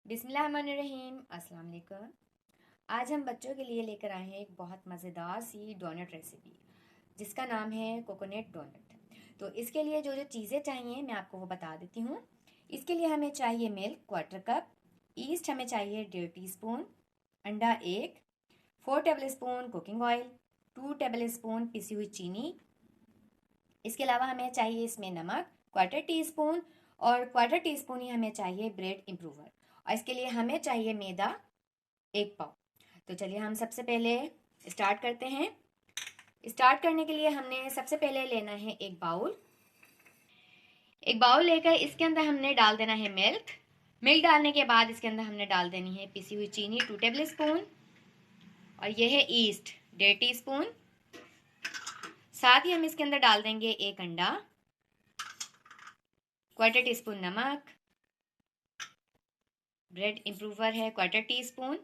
बिस्मिल्लाहिर्रहमानिर्रहीम। अस्सलाम वालेकुम। आज हम बच्चों के लिए लेकर आए हैं एक बहुत मज़ेदार सी डोनट रेसिपी जिसका नाम है कोकोनट डोनट। तो इसके लिए जो जो चीज़ें चाहिए मैं आपको वो बता देती हूँ। इसके लिए हमें चाहिए मिल्क क्वार्टर कप, ईस्ट हमें चाहिए 1.5 टीस्पून, अंडा 1, 4 table spoon cooking oil, 2 table spoon पिसी हुई चीनी। इसके अलावा हमें चाहिए इसमें नमक क्वार्टर 1 टीस्पून और क्वार्टर 1 टीस्पून ही हमें चाहिए ब्रेड इम्प्रूवर, और इसके लिए हमें चाहिए मैदा 1 पाव। तो चलिए हम सबसे पहले स्टार्ट करते हैं। स्टार्ट करने के लिए हमने सबसे पहले लेना है एक बाउल लेकर इसके अंदर हमने डाल देना है मिल्क डालने के बाद इसके अंदर हमने डाल देनी है पिसी हुई चीनी 2 टेबल स्पून, और यह है ईस्ट 1.5 टीस्पून। साथ ही हम इसके अंदर डाल देंगे एक अंडा, क्वार्टर 1 टीस्पून नमक, ब्रेड इम्प्रूवर है क्वार्टर 1 टीस्पून,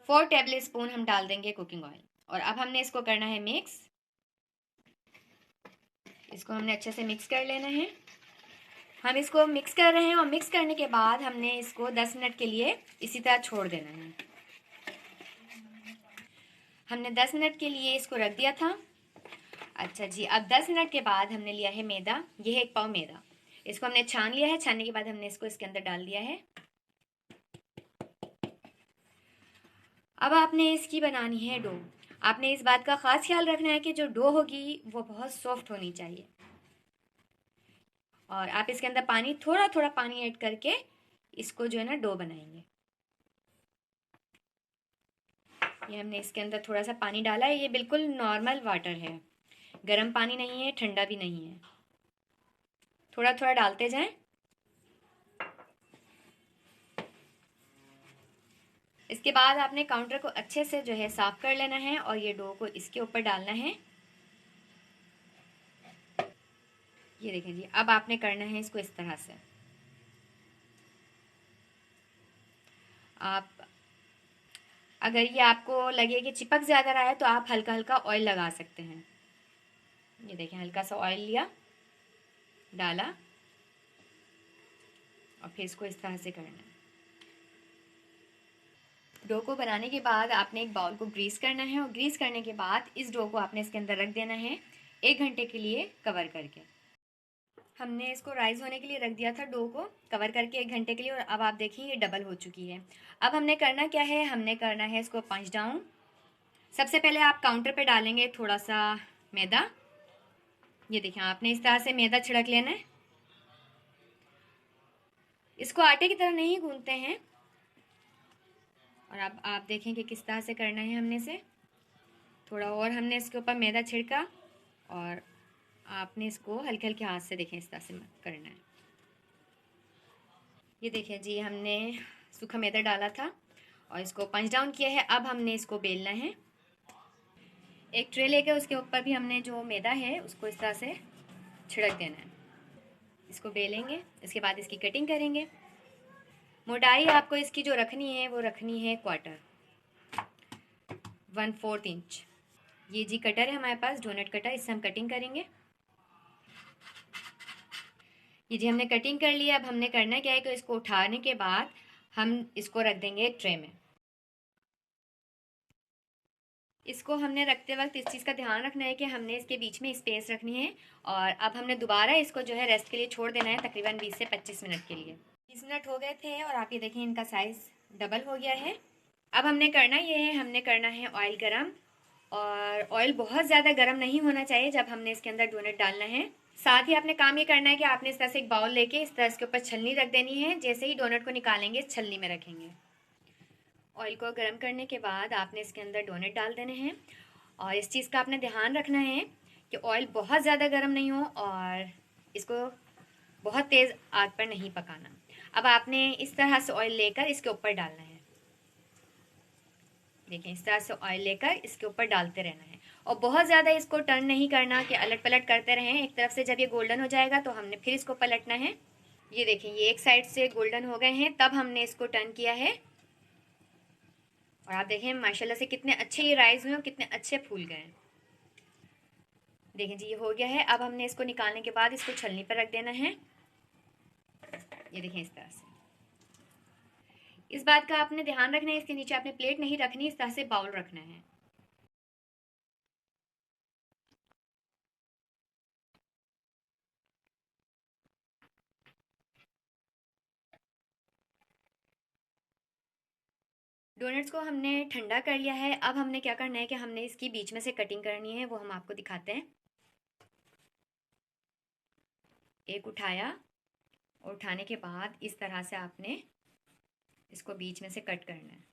4 टेबल स्पून हम डाल देंगे कुकिंग ऑयल। और अब हमने इसको करना है मिक्स। इसको हमने अच्छे से मिक्स कर लेना है। हम इसको मिक्स कर रहे हैं और मिक्स करने के बाद हमने इसको 10 मिनट के लिए इसी तरह छोड़ देना है। हमने 10 मिनट के लिए इसको रख दिया था। अच्छा जी, अब 10 मिनट के बाद हमने लिया है मैदा। ये है 1 पाव मैदा। इसको हमने छान लिया है। छानने के बाद हमने इसको इसके अंदर डाल दिया है। अब आपने इसकी बनानी है डो। आपने इस बात का खास ख्याल रखना है कि जो डो होगी वो बहुत सॉफ्ट होनी चाहिए, और आप इसके अंदर पानी थोड़ा थोड़ा पानी ऐड करके इसको जो है ना डो बनाएंगे। ये हमने इसके अंदर थोड़ा सा पानी डाला है। ये बिल्कुल नॉर्मल वाटर है, गर्म पानी नहीं है, ठंडा भी नहीं है। थोड़ा थोड़ा डालते जाएं। इसके बाद आपने काउंटर को अच्छे से जो है साफ कर लेना है और ये डो को इसके ऊपर डालना है। ये देखें जी, अब आपने करना है इसको इस तरह से। आप अगर ये आपको लगे कि चिपक ज़्यादा रहा है तो आप हल्का हल्का ऑयल लगा सकते हैं। ये देखें, हल्का सा ऑयल लिया, डाला, और फिर इसको इस तरह से करना है। डो को बनाने के बाद आपने एक बाउल को ग्रीस करना है, और ग्रीस करने के बाद इस डो को आपने इसके अंदर रख देना है 1 घंटे के लिए कवर करके। हमने इसको राइस होने के लिए रख दिया था डो को कवर करके 1 घंटे के लिए, और अब आप देखिए ये डबल हो चुकी है। अब हमने करना क्या है, हमने करना है इसको पंच डाउन। सबसे पहले आप काउंटर पे डालेंगे थोड़ा सा मैदा। ये देखिए, आपने इस तरह से मैदा छिड़क लेना है। इसको आटे की तरह नहीं गूंथते हैं। और अब आप देखें कि किस तरह से करना है। हमने से थोड़ा और हमने इसके ऊपर मैदा छिड़का, और आपने इसको हल्के हल्के हाथ से देखें इस तरह से करना है। ये देखें जी, हमने सूखा मैदा डाला था और इसको पंच डाउन किया है। अब हमने इसको बेलना है। एक ट्रे लेकर उसके ऊपर भी हमने जो मैदा है उसको इस तरह से छिड़क देना है। इसको बेलेंगे, इसके बाद इसकी कटिंग करेंगे। मोटाई आपको इसकी जो रखनी है वो रखनी है क्वार्टर 1/4 इंच। ये जी कटर है हमारे पास, डोनट कटर, इससे हम कटिंग करेंगे। ये जी हमने कटिंग कर लिया। अब हमने करना क्या है कि इसको उठाने के बाद हम इसको रख देंगे एक ट्रे में। इसको हमने रखते वक्त इस चीज़ का ध्यान रखना है कि हमने इसके बीच में स्पेस रखनी है। और अब हमने दोबारा इसको जो है रेस्ट के लिए छोड़ देना है, तकरीबन 20 से 25 मिनट के लिए। 20 मिनट हो गए थे और आप ये देखें इनका साइज़ डबल हो गया है। अब हमने करना ये है, हमने करना है ऑयल गरम। और ऑयल बहुत ज़्यादा गर्म नहीं होना चाहिए जब हमने इसके अंदर डोनट डालना है। साथ ही आपने काम ये करना है कि आपने इस तरह से एक बाउल लेके इस तरह इसके ऊपर छलनी रख देनी है। जैसे ही डोनट को निकालेंगे इस छलनी में रखेंगे। ऑयल को गर्म करने के बाद आपने इसके अंदर डोनट डाल देने हैं। और इस चीज़ का आपने ध्यान रखना है कि ऑयल बहुत ज़्यादा गर्म नहीं हो और इसको बहुत तेज़ आग पर नहीं पकाना। अब आपने इस तरह से ऑयल लेकर इसके ऊपर डालना है। देखें, इस तरह से ऑयल लेकर इसके ऊपर डालते रहना है, और बहुत ज़्यादा इसको टर्न नहीं करना कि अलट पलट करते रहें। एक तरफ से जब ये गोल्डन हो जाएगा तो हमने फिर इसको पलटना है। ये देखें, ये एक साइड से गोल्डन हो गए हैं, तब हमने इसको टर्न किया है। और आप देखें माशाल्लाह से कितने अच्छे ये राइस हुए और कितने अच्छे फूल गए हैं। देखें जी, ये हो गया है। अब हमने इसको निकालने के बाद इसको छलनी पर रख देना है। ये देखें इस तरह से। इस बात का आपने ध्यान रखना है, इसके नीचे आपने प्लेट नहीं रखनी, इस तरह से बाउल रखना है। डोनट्स को हमने ठंडा कर लिया है। अब हमने क्या करना है कि हमने इसकी बीच में से कटिंग करनी है, वो हम आपको दिखाते हैं। एक उठाया और उठाने के बाद इस तरह से आपने इसको बीच में से कट करना है।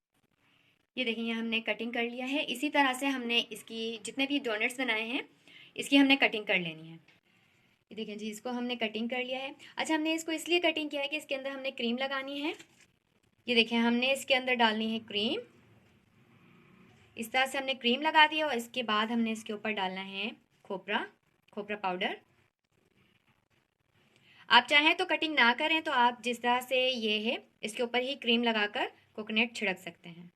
ये देखिए हमने कटिंग कर लिया है। इसी तरह से हमने इसकी जितने भी डोनट्स बनाए हैं इसकी हमने कटिंग कर लेनी है। ये देखें जी, इसको हमने कटिंग कर लिया है। अच्छा, हमने इसको इसलिए कटिंग किया है कि इसके अंदर हमने क्रीम लगानी है। ये देखें हमने इसके अंदर डालनी है क्रीम। इस तरह से हमने क्रीम लगा दिया और इसके बाद हमने इसके ऊपर डालना है खोपरा पाउडर। आप चाहें तो कटिंग ना करें तो आप जिस तरह से ये है इसके ऊपर ही क्रीम लगाकर कोकोनट छिड़क सकते हैं।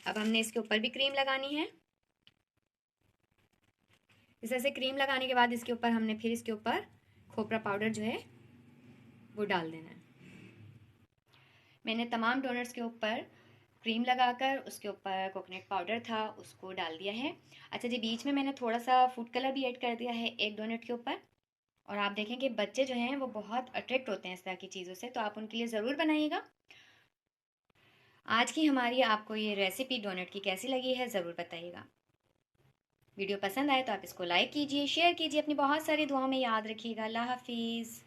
अब हमने इसके ऊपर भी क्रीम लगानी है। इस तरह से क्रीम लगाने के बाद इसके ऊपर हमने फिर इसके ऊपर खोपरा पाउडर जो है वो डाल देना है। मैंने तमाम डोनट्स के ऊपर क्रीम लगाकर उसके ऊपर कोकोनट पाउडर था उसको डाल दिया है। अच्छा जी, बीच में मैंने थोड़ा सा फूड कलर भी ऐड कर दिया है एक डोनट के ऊपर। और आप देखें कि बच्चे जो हैं वो बहुत अट्रैक्ट होते हैं इस तरह की चीज़ों से, तो आप उनके लिए ज़रूर बनाइएगा। आज की हमारी आपको ये रेसिपी डोनट की कैसी लगी है ज़रूर बताइएगा। वीडियो पसंद आए तो आप इसको लाइक कीजिए, शेयर कीजिए, अपनी बहुत सारी दुआओं में याद रखिएगा। अल्लाह हाफिज़।